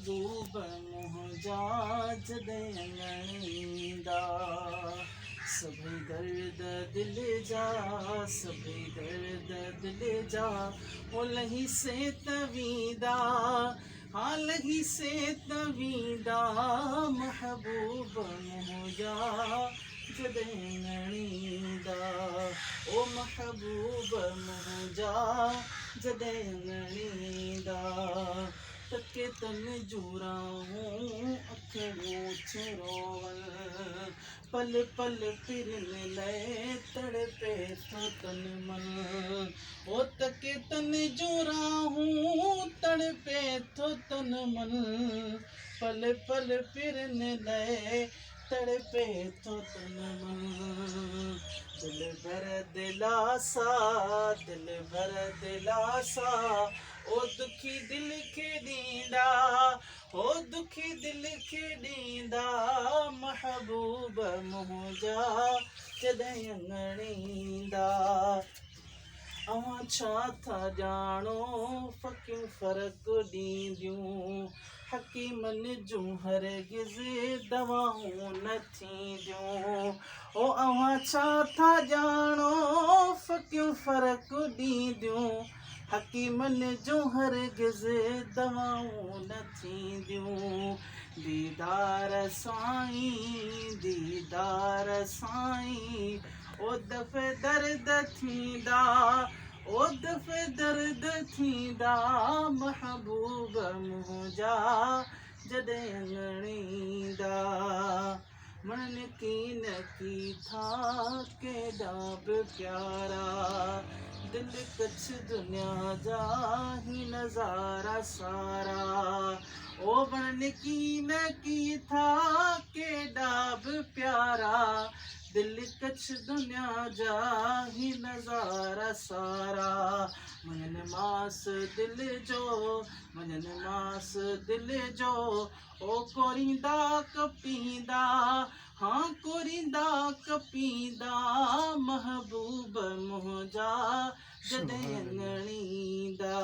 महबूब मुंहिंजा जॾहिं अङणींदा सभई दर्द दिल जा सभई दर्द दिल जा ओ लही से तवींदा हाँ लही से तवींदा महबूब मुंहिंजा जॾहिं अङणींदा ओ महबूब मुंहिंजा जॾहिं अङणींदा तके तन जुराऊं अखियूं रोवल पल पल फिरन लय तड़पे थो तन मन ओ तके तन जुराऊं तड़पे थो तन मन पल पल फिरन लय तड़पे थो तन मन दिल भर दिलासा दिल भर दिलासा ओ दुखी दिल खे ॾींदा ओ दुखी दिल खे ॾींदा महबूब मुंहिंजा जॾहिं अङणींदा अवां छा था ॼाणो फ़क़ियूं फ़र्क़ु ॾींदियूं हकीमन जूं हरगिज़ दवाऊं न थींदियूं ओ अवां छा था ॼाणो फ़क़ियूं फ़र्क़ु ॾींदियूं हकीमन जूं हरगिज़ दवाऊं न थींदियूं दीदार साईं ओ दफ़े दर्द थींदा ओ दफ़े दर्द थींदा महबूब मुंहिंजा जॾहिं अङणींदा मन की था केॾा बि प्यारा दिल कच्छ दुनिया जा ही नज़ारा सारा ओ मन की था केॾा बि प्यारा दिल कच्छ दुनिया जा ही नज़ारा सारा मनन मास दिल जो ओ कोरींदा कपींदा हाँ कोरींदा कपींदा महबूब मुंहिंजा जॾहिं अङणींदा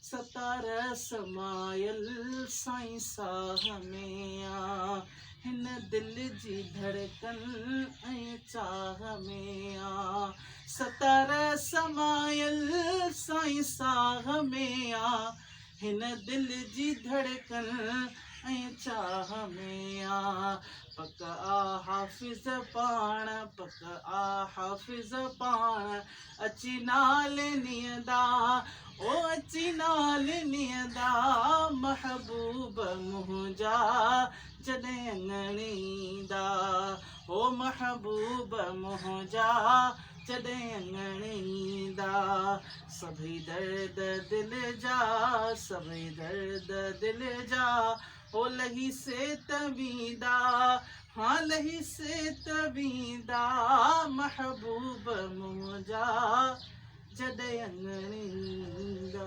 सतार समायल साईं साह में आ हिन दिल जी धड़कन ऐं चाह में आ सतार समायल साईं साह में आ हिन दिल जी धड़कन ऐं चाह में आ पक आ हाफ़िज़ पाण अची नाल नियंदा ओ अची नाल नियंदा महबूब मुंहिंजा जॾहिं अङणींदा ओ महबूब मुंहिंजा जॾहिं अङणींदा सभई दर्द दिल जा सभई दर्द दिल जा ओ लही से तवींदा हाँ लही से तवींदा महबूब मुंहिंजा जॾहिं अङणींदा